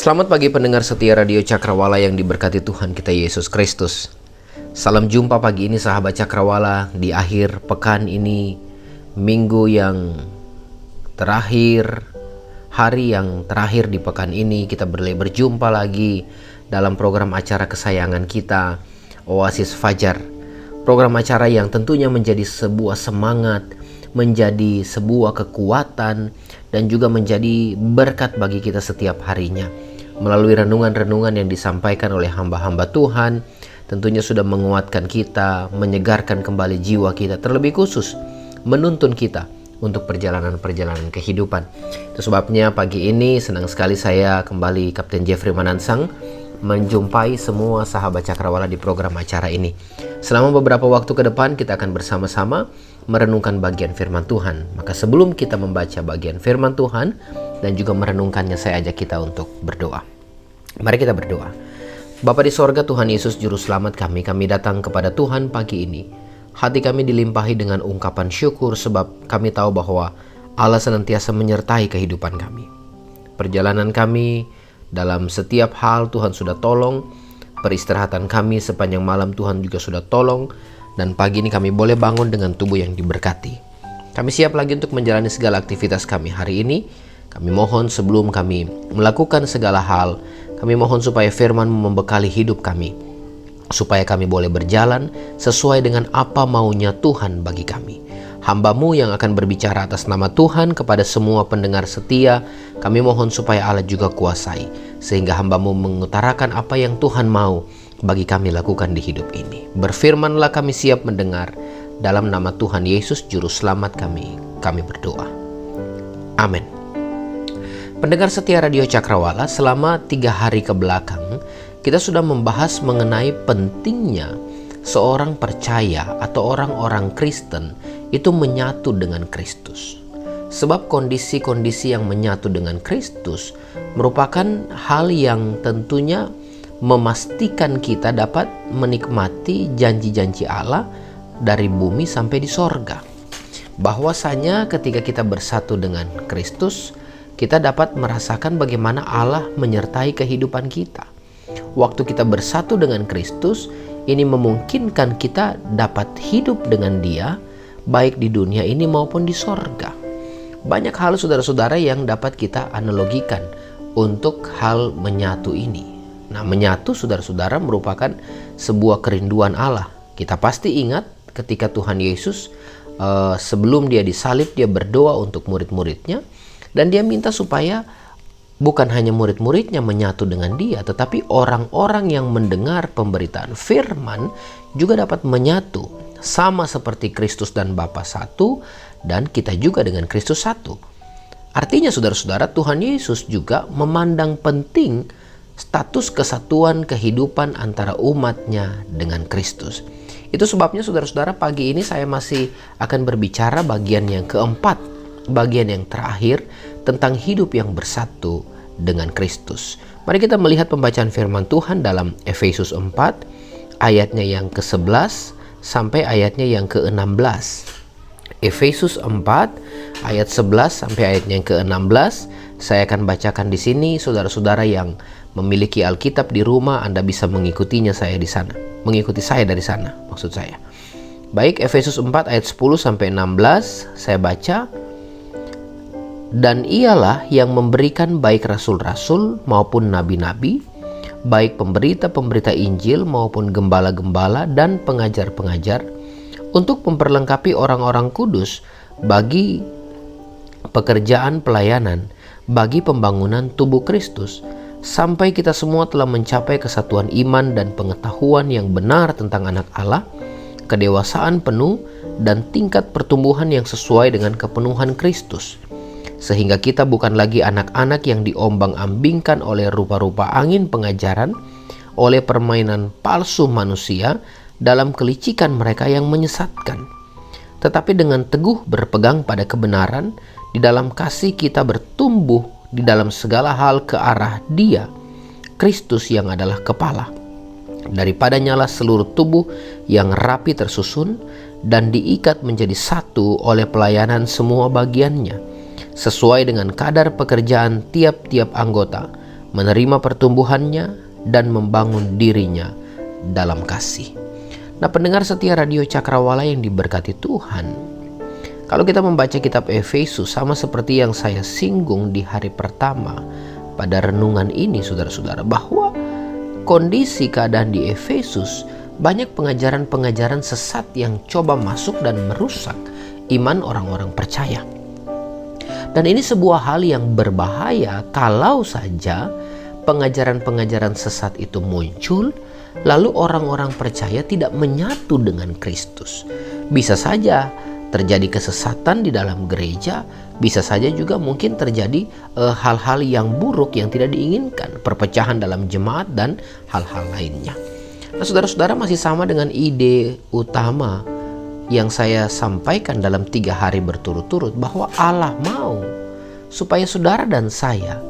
Selamat pagi pendengar setia Radio Cakrawala yang diberkati Tuhan kita Yesus Kristus. Salam jumpa pagi ini sahabat Cakrawala di akhir pekan ini, minggu yang terakhir, hari yang terakhir di pekan ini. Kita berjumpa lagi dalam program acara kesayangan kita, Oasis Fajar. Program acara yang tentunya menjadi sebuah semangat, menjadi sebuah kekuatan, dan juga menjadi berkat bagi kita setiap harinya. Melalui renungan-renungan yang disampaikan oleh hamba-hamba Tuhan, tentunya sudah menguatkan kita, menyegarkan kembali jiwa kita, terlebih khusus menuntun kita untuk perjalanan-perjalanan kehidupan. Itu sebabnya pagi ini senang sekali saya kembali Kapten Jeffrey Manansang menjumpai semua sahabat Cakrawala di program acara ini. Selama beberapa waktu ke depan kita akan bersama-sama merenungkan bagian firman Tuhan. Maka sebelum kita membaca bagian firman Tuhan dan juga merenungkannya, saya ajak kita untuk berdoa. Mari kita berdoa. Bapa di sorga, Tuhan Yesus Juru Selamat kami datang kepada Tuhan pagi ini. Hati kami dilimpahi dengan ungkapan syukur sebab kami tahu bahwa Allah senantiasa menyertai kehidupan kami. Perjalanan kami dalam setiap hal Tuhan sudah tolong. Peristirahatan kami sepanjang malam Tuhan juga sudah tolong. Dan pagi ini kami boleh bangun dengan tubuh yang diberkati. Kami siap lagi untuk menjalani segala aktivitas kami hari ini. Kami mohon sebelum kami melakukan segala hal, kami mohon supaya firman membekali hidup kami, supaya kami boleh berjalan sesuai dengan apa maunya Tuhan bagi kami. Hamba-Mu yang akan berbicara atas nama Tuhan kepada semua pendengar setia, kami mohon supaya Allah juga kuasai, sehingga hamba-Mu mengutarakan apa yang Tuhan mau bagi kami lakukan di hidup ini. Berfirmanlah, kami siap mendengar. Dalam nama Tuhan Yesus Juru Selamat kami berdoa. Amin. Pendengar setia Radio Cakrawala, selama 3 hari ke belakang, kita sudah membahas mengenai pentingnya seorang percaya atau orang-orang Kristen itu menyatu dengan Kristus. Sebab kondisi-kondisi yang menyatu dengan Kristus merupakan hal yang tentunya memastikan kita dapat menikmati janji-janji Allah dari bumi sampai di sorga. Bahwasanya ketika kita bersatu dengan Kristus, kita dapat merasakan bagaimana Allah menyertai kehidupan kita. Waktu kita bersatu dengan Kristus, ini memungkinkan kita dapat hidup dengan Dia, baik di dunia ini maupun di sorga. Banyak hal saudara-saudara yang dapat kita analogikan untuk hal menyatu ini. Nah, menyatu saudara-saudara merupakan sebuah kerinduan Allah. Kita pasti ingat ketika Tuhan Yesus sebelum Dia disalib, Dia berdoa untuk murid-muridnya. Dan Dia minta supaya bukan hanya murid-muridnya menyatu dengan Dia, tetapi orang-orang yang mendengar pemberitaan firman juga dapat menyatu. Sama seperti Kristus dan Bapa satu, dan kita juga dengan Kristus satu. Artinya saudara-saudara, Tuhan Yesus juga memandang penting status kesatuan kehidupan antara umatnya dengan Kristus. Itu sebabnya saudara-saudara, pagi ini saya masih akan berbicara bagian yang keempat, bagian yang terakhir tentang hidup yang bersatu dengan Kristus. Mari kita melihat pembacaan firman Tuhan dalam Efesus 4 ayatnya yang ke-11 sampai ayatnya yang ke-16. Efesus 4 ayat 11 sampai ayatnya yang ke-16. Saya akan bacakan di sini. Saudara-saudara yang memiliki Alkitab di rumah, Anda bisa mengikuti saya dari sana, maksud saya. Baik, Efesus 4 ayat 10 sampai 16 saya baca. Dan ialah yang memberikan baik rasul-rasul maupun nabi-nabi, baik pemberita-pemberita Injil maupun gembala-gembala dan pengajar-pengajar, untuk memperlengkapi orang-orang kudus bagi pekerjaan pelayanan, bagi pembangunan tubuh Kristus, sampai kita semua telah mencapai kesatuan iman dan pengetahuan yang benar tentang anak Allah, kedewasaan penuh dan tingkat pertumbuhan yang sesuai dengan kepenuhan Kristus, sehingga kita bukan lagi anak-anak yang diombang-ambingkan oleh rupa-rupa angin pengajaran, oleh permainan palsu manusia dalam kelicikan mereka yang menyesatkan. Tetapi dengan teguh berpegang pada kebenaran, di dalam kasih kita bertumbuh di dalam segala hal ke arah Dia, Kristus yang adalah kepala. Daripadanya lah seluruh tubuh yang rapi tersusun dan diikat menjadi satu oleh pelayanan semua bagiannya, sesuai dengan kadar pekerjaan tiap-tiap anggota, menerima pertumbuhannya, dan membangun dirinya dalam kasih. Nah, pendengar setia Radio Cakrawala yang diberkati Tuhan, kalau kita membaca kitab Efesus, sama seperti yang saya singgung di hari pertama pada renungan ini, saudara-saudara, bahwa kondisi keadaan di Efesus, banyak pengajaran-pengajaran sesat yang coba masuk dan merusak iman orang-orang percaya. Dan ini sebuah hal yang berbahaya kalau saja pengajaran-pengajaran sesat itu muncul, lalu orang-orang percaya tidak menyatu dengan Kristus. Bisa saja terjadi kesesatan di dalam gereja, bisa saja juga mungkin terjadi hal-hal yang buruk yang tidak diinginkan, perpecahan dalam jemaat dan hal-hal lainnya. Nah, saudara-saudara, masih sama dengan ide utama yang saya sampaikan dalam 3 hari berturut-turut, bahwa Allah mau supaya saudara dan saya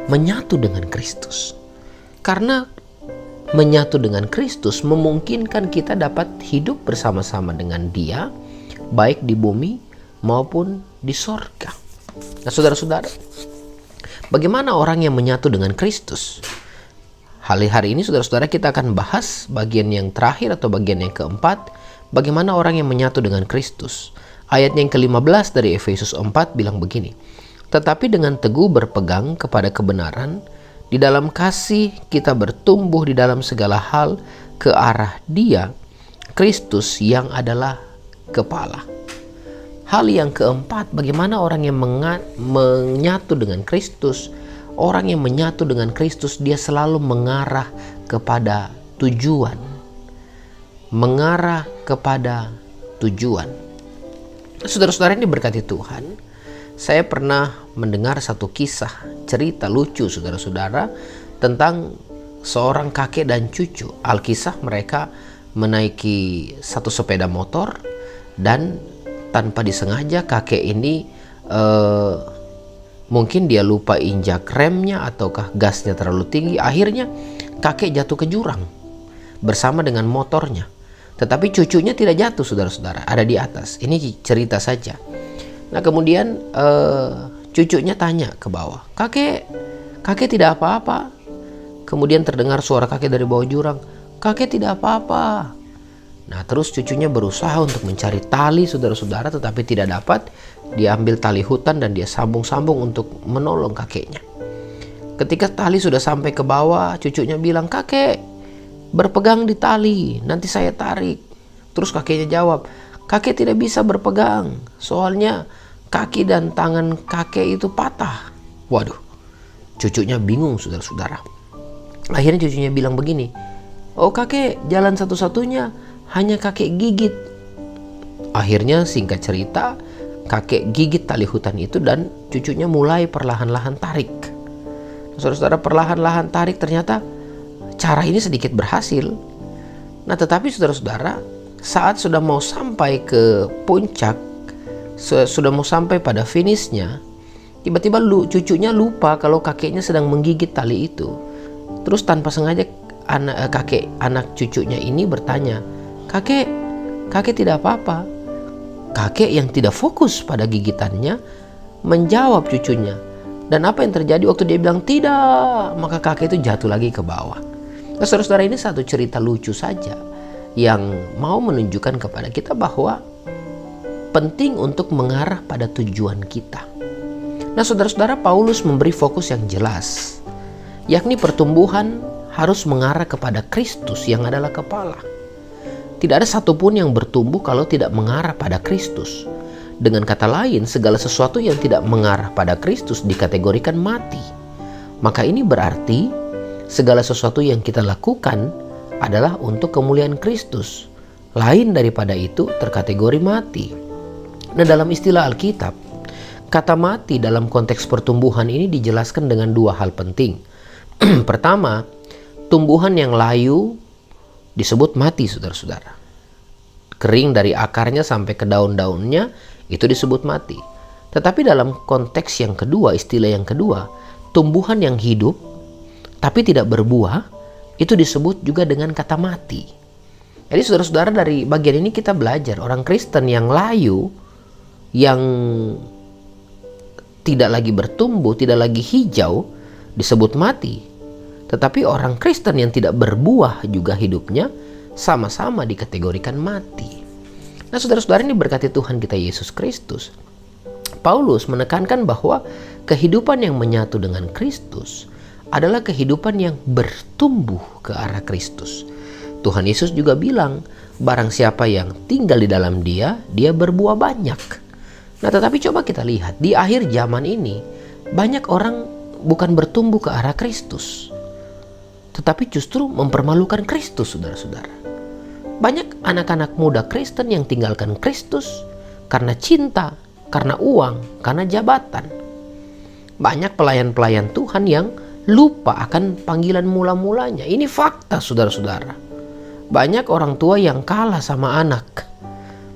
menyatu dengan Kristus. Karena menyatu dengan Kristus memungkinkan kita dapat hidup bersama-sama dengan Dia, baik di bumi maupun di sorga. Nah, saudara-saudara, bagaimana orang yang menyatu dengan Kristus? Hari ini saudara-saudara, kita akan bahas bagian yang terakhir atau bagian yang keempat, bagaimana orang yang menyatu dengan Kristus. Ayat yang ke-15 dari Efesus 4 bilang begini, tetapi dengan teguh berpegang kepada kebenaran, di dalam kasih kita bertumbuh di dalam segala hal ke arah Dia, Kristus yang adalah kepala. Hal yang keempat, bagaimana orang yang menyatu dengan Kristus. Orang yang menyatu dengan Kristus, dia selalu mengarah kepada tujuan. Mengarah kepada tujuan. Saudara-saudara yang diberkati Tuhan, saya pernah mendengar satu kisah, cerita lucu saudara-saudara, tentang seorang kakek dan cucu. Alkisah, mereka menaiki satu sepeda motor, dan tanpa disengaja kakek ini mungkin dia lupa injak remnya ataukah gasnya terlalu tinggi. Akhirnya kakek jatuh ke jurang bersama dengan motornya. Tetapi cucunya tidak jatuh saudara-saudara, ada di atas. Ini cerita saja. Nah, kemudian cucunya tanya ke bawah, kakek tidak apa-apa. Kemudian terdengar suara kakek dari bawah jurang, kakek tidak apa-apa. Nah, terus cucunya berusaha untuk mencari tali saudara-saudara, tetapi tidak dapat. Dia ambil tali hutan dan dia sambung-sambung untuk menolong kakeknya. Ketika tali sudah sampai ke bawah, cucunya bilang, kakek berpegang di tali, nanti saya tarik. Terus kakeknya jawab, kakek tidak bisa berpegang, soalnya kaki dan tangan kakek itu patah. Waduh, cucunya bingung saudara-saudara. Akhirnya cucunya bilang begini, oh kakek, jalan satu-satunya hanya kakek gigit. Akhirnya singkat cerita, kakek gigit tali hutan itu dan cucunya mulai perlahan-lahan tarik. Saudara-saudara, perlahan-lahan tarik, ternyata cara ini sedikit berhasil. Nah, tetapi saudara-saudara, saat sudah mau sampai ke puncak, sudah mau sampai pada finishnya, tiba-tiba cucunya lupa kalau kakeknya sedang menggigit tali itu. Terus tanpa sengaja anak cucunya ini bertanya, kakek tidak apa-apa. Kakek yang tidak fokus pada gigitannya menjawab cucunya. Dan apa yang terjadi waktu dia bilang tidak, maka kakek itu jatuh lagi ke bawah. Nah, saudara-saudara, ini satu cerita lucu saja yang mau menunjukkan kepada kita bahwa penting untuk mengarah pada tujuan kita. Nah, saudara-saudara, Paulus memberi fokus yang jelas, yakni pertumbuhan harus mengarah kepada Kristus yang adalah kepala. Tidak ada satupun yang bertumbuh kalau tidak mengarah pada Kristus. Dengan kata lain, segala sesuatu yang tidak mengarah pada Kristus dikategorikan mati. Maka ini berarti segala sesuatu yang kita lakukan adalah untuk kemuliaan Kristus. Lain daripada itu terkategori mati. Nah, dalam istilah Alkitab, kata mati dalam konteks pertumbuhan ini dijelaskan dengan 2 hal penting. Pertama, tumbuhan yang layu disebut mati saudara-saudara. Kering dari akarnya sampai ke daun-daunnya itu disebut mati. Tetapi dalam konteks yang kedua, istilah yang kedua, tumbuhan yang hidup tapi tidak berbuah, itu disebut juga dengan kata mati. Jadi saudara-saudara, dari bagian ini kita belajar orang Kristen yang layu, yang tidak lagi bertumbuh, tidak lagi hijau, disebut mati. Tetapi orang Kristen yang tidak berbuah juga hidupnya sama-sama dikategorikan mati. Nah, saudara-saudara ini berkati Tuhan kita Yesus Kristus. Paulus menekankan bahwa kehidupan yang menyatu dengan Kristus adalah kehidupan yang bertumbuh ke arah Kristus. Tuhan Yesus juga bilang, barang siapa yang tinggal di dalam dia, dia berbuah banyak. Nah, tetapi coba kita lihat, di akhir zaman ini, banyak orang bukan bertumbuh ke arah Kristus, tetapi justru mempermalukan Kristus, saudara-saudara. Banyak anak-anak muda Kristen yang tinggalkan Kristus karena cinta, karena uang, karena jabatan. Banyak pelayan-pelayan Tuhan yang lupa akan panggilan mula-mulanya. Ini fakta, saudara-saudara. Banyak orang tua yang kalah sama anak.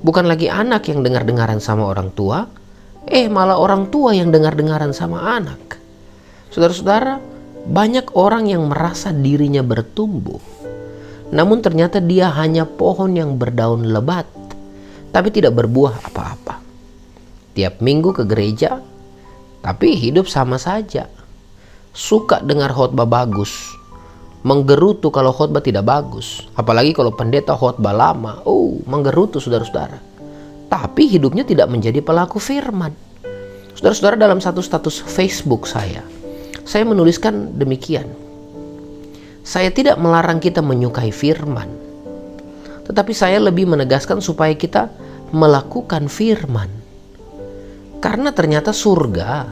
Bukan lagi anak yang dengar-dengaran sama orang tua, malah orang tua yang dengar-dengaran sama anak. Saudara-saudara, banyak orang yang merasa dirinya bertumbuh, namun ternyata dia hanya pohon yang berdaun lebat, tapi tidak berbuah apa-apa. Tiap minggu ke gereja, tapi hidup sama saja. Suka dengar khotbah bagus, menggerutu kalau khotbah tidak bagus. Apalagi kalau pendeta khotbah lama, menggerutu saudara-saudara. Tapi hidupnya tidak menjadi pelaku firman. Saudara-saudara, dalam satu status Facebook saya menuliskan demikian. Saya tidak melarang kita menyukai firman, tetapi saya lebih menegaskan supaya kita melakukan firman. Karena ternyata surga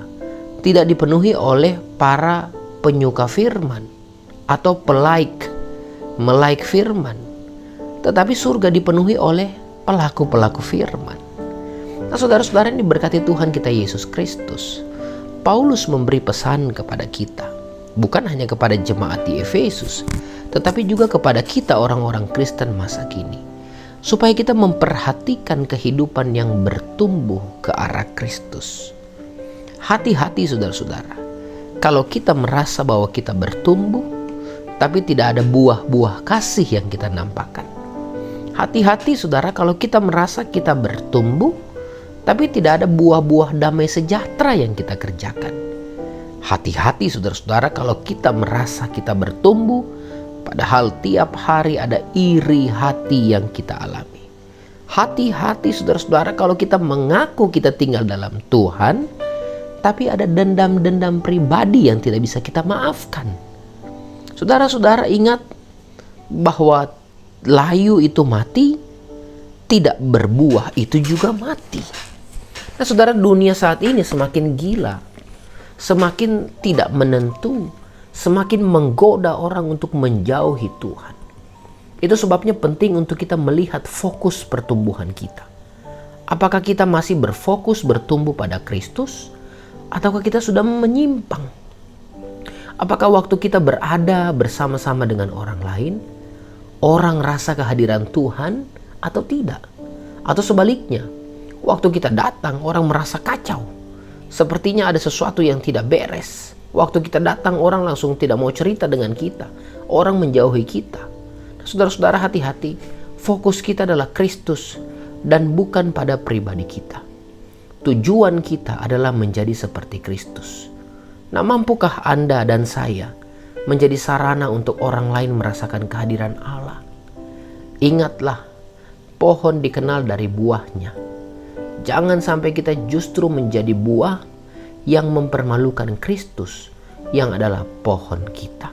tidak dipenuhi oleh para penyuka firman atau melike firman, tetapi surga dipenuhi oleh pelaku-pelaku firman. Nah, saudara-saudara, ini berkati Tuhan kita Yesus Kristus. Paulus memberi pesan kepada kita, bukan hanya kepada jemaat di Efesus, tetapi juga kepada kita orang-orang Kristen masa kini, supaya kita memperhatikan kehidupan yang bertumbuh ke arah Kristus. Hati-hati saudara-saudara, kalau kita merasa bahwa kita bertumbuh, tapi tidak ada buah-buah kasih yang kita nampakkan. Hati-hati saudara, kalau kita merasa kita bertumbuh, tapi tidak ada buah-buah damai sejahtera yang kita kerjakan. Hati-hati saudara-saudara, kalau kita merasa kita bertumbuh, padahal tiap hari ada iri hati yang kita alami. Hati-hati saudara-saudara, kalau kita mengaku kita tinggal dalam Tuhan, tapi ada dendam-dendam pribadi yang tidak bisa kita maafkan. Saudara-saudara, ingat bahwa layu itu mati, tidak berbuah itu juga mati. Nah, saudara, dunia saat ini semakin gila, semakin tidak menentu, semakin menggoda orang untuk menjauhi Tuhan. Itu sebabnya penting untuk kita melihat fokus pertumbuhan kita. Apakah kita masih berfokus bertumbuh pada Kristus, ataukah kita sudah menyimpang? Apakah waktu kita berada bersama-sama dengan orang lain, orang rasa kehadiran Tuhan atau tidak? Atau sebaliknya, waktu kita datang, orang merasa kacau. Sepertinya ada sesuatu yang tidak beres. Waktu kita datang, orang langsung tidak mau cerita dengan kita. Orang menjauhi kita. Saudara-saudara, hati-hati. Fokus kita adalah Kristus dan bukan pada pribadi kita. Tujuan kita adalah menjadi seperti Kristus. Nah, mampukah Anda dan saya menjadi sarana untuk orang lain merasakan kehadiran Allah? Ingatlah, pohon dikenal dari buahnya. Jangan sampai kita justru menjadi buah yang mempermalukan Kristus yang adalah pohon kita.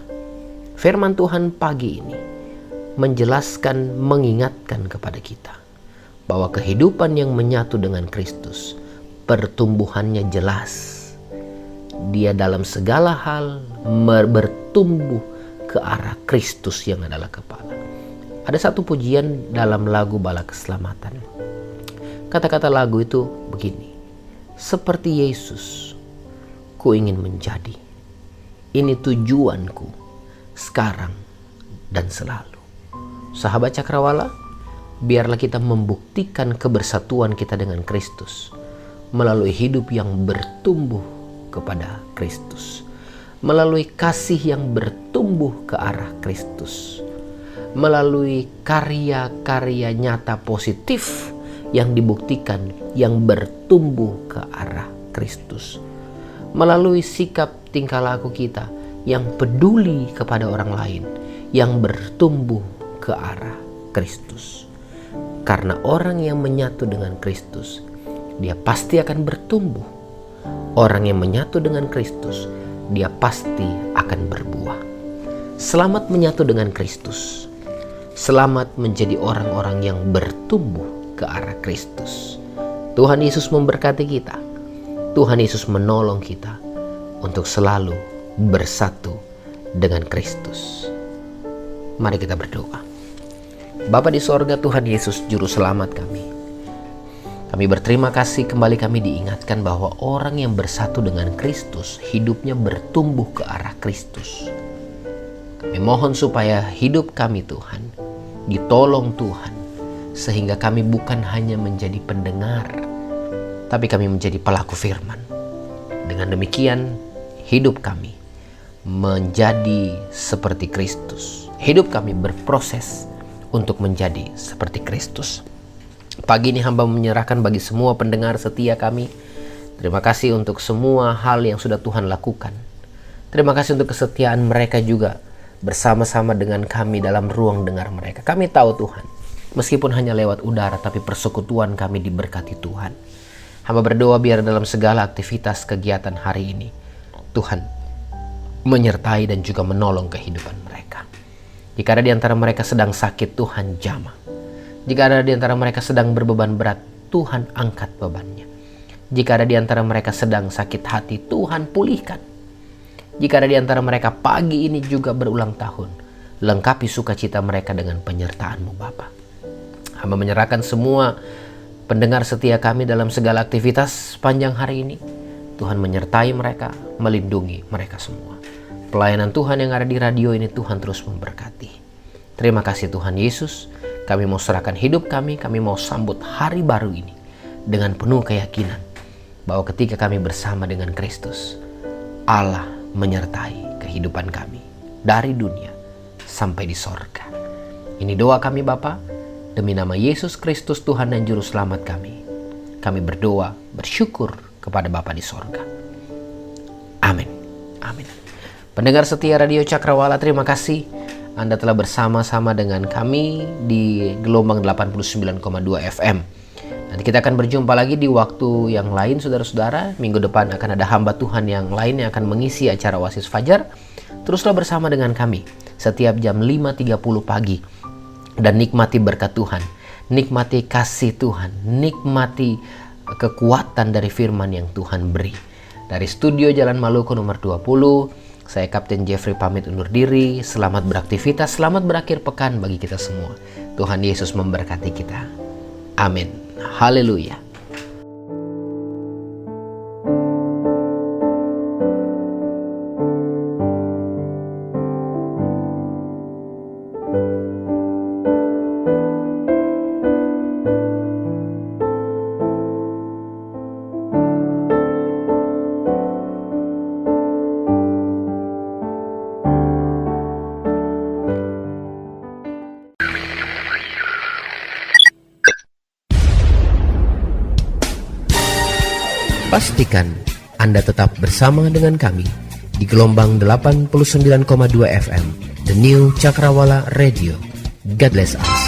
Firman Tuhan pagi ini menjelaskan, mengingatkan kepada kita bahwa kehidupan yang menyatu dengan Kristus, pertumbuhannya jelas. Dia dalam segala hal bertumbuh ke arah Kristus yang adalah kepala. Ada satu pujian dalam lagu Bala Keselamatan. Kata-kata lagu itu begini: seperti Yesus, ku ingin menjadi. Ini tujuanku sekarang dan selalu. Sahabat Cakrawala, biarlah kita membuktikan kebersatuan kita dengan Kristus melalui hidup yang bertumbuh kepada Kristus, melalui kasih yang bertumbuh ke arah Kristus, melalui karya-karya nyata positif yang dibuktikan yang bertumbuh ke arah Kristus, melalui sikap tingkah laku kita yang peduli kepada orang lain, yang bertumbuh ke arah Kristus. Karena orang yang menyatu dengan Kristus, dia pasti akan bertumbuh. Orang yang menyatu dengan Kristus, dia pasti akan berbuah. Selamat menyatu dengan Kristus. Selamat menjadi orang-orang yang bertumbuh ke arah Kristus. Tuhan Yesus memberkati kita. Tuhan Yesus menolong kita untuk selalu bersatu dengan Kristus. Mari kita berdoa. Bapa di sorga, Tuhan Yesus Juru Selamat kami. Kami berterima kasih kembali kami diingatkan bahwa orang yang bersatu dengan Kristus, hidupnya bertumbuh ke arah Kristus. Kami mohon supaya hidup kami Tuhan, ditolong Tuhan, sehingga kami bukan hanya menjadi pendengar, tapi kami menjadi pelaku firman. Dengan demikian, hidup kami menjadi seperti Kristus. Hidup kami berproses untuk menjadi seperti Kristus. Pagi ini hamba menyerahkan bagi semua pendengar setia kami. Terima kasih untuk semua hal yang sudah Tuhan lakukan. Terima kasih untuk kesetiaan mereka juga bersama-sama dengan kami dalam ruang dengar mereka. Kami tahu Tuhan, meskipun hanya lewat udara, tapi persekutuan kami diberkati Tuhan. Hamba berdoa biar dalam segala aktivitas kegiatan hari ini, Tuhan menyertai dan juga menolong kehidupan mereka. Jika ada di antara mereka sedang sakit, Tuhan jamah. Jika ada di antara mereka sedang berbeban berat, Tuhan angkat bebannya. Jika ada di antara mereka sedang sakit hati, Tuhan pulihkan. Jika ada di antara mereka pagi ini juga berulang tahun, lengkapi sukacita mereka dengan penyertaan-Mu Bapa. Hamba menyerahkan semua pendengar setia kami dalam segala aktivitas sepanjang hari ini. Tuhan menyertai mereka, melindungi mereka semua. Pelayanan Tuhan yang ada di radio ini, Tuhan terus memberkati. Terima kasih Tuhan Yesus. Kami mau serahkan hidup kami mau sambut hari baru ini dengan penuh keyakinan bahwa ketika kami bersama dengan Kristus, Allah menyertai kehidupan kami dari dunia sampai di sorga. Ini doa kami Bapa, demi nama Yesus Kristus Tuhan dan Juru Selamat kami. Kami berdoa, bersyukur kepada Bapa di sorga. Amin. Amin. Pendengar setia Radio Cakrawala, terima kasih Anda telah bersama-sama dengan kami di gelombang 89,2 FM. Nanti kita akan berjumpa lagi di waktu yang lain, saudara-saudara. Minggu depan akan ada hamba Tuhan yang lain yang akan mengisi acara Oasis Fajar. Teruslah bersama dengan kami setiap jam 5.30 pagi. Dan nikmati berkat Tuhan, nikmati kasih Tuhan, nikmati kekuatan dari firman yang Tuhan beri. Dari studio Jalan Maluku nomor 20, saya Kapten Jeffrey pamit undur diri. Selamat beraktivitas, selamat berakhir pekan bagi kita semua. Tuhan Yesus memberkati kita. Amin. Haleluya. Pastikan Anda tetap bersama dengan kami di gelombang 89,2 FM, The New Cakrawala Radio. God bless us.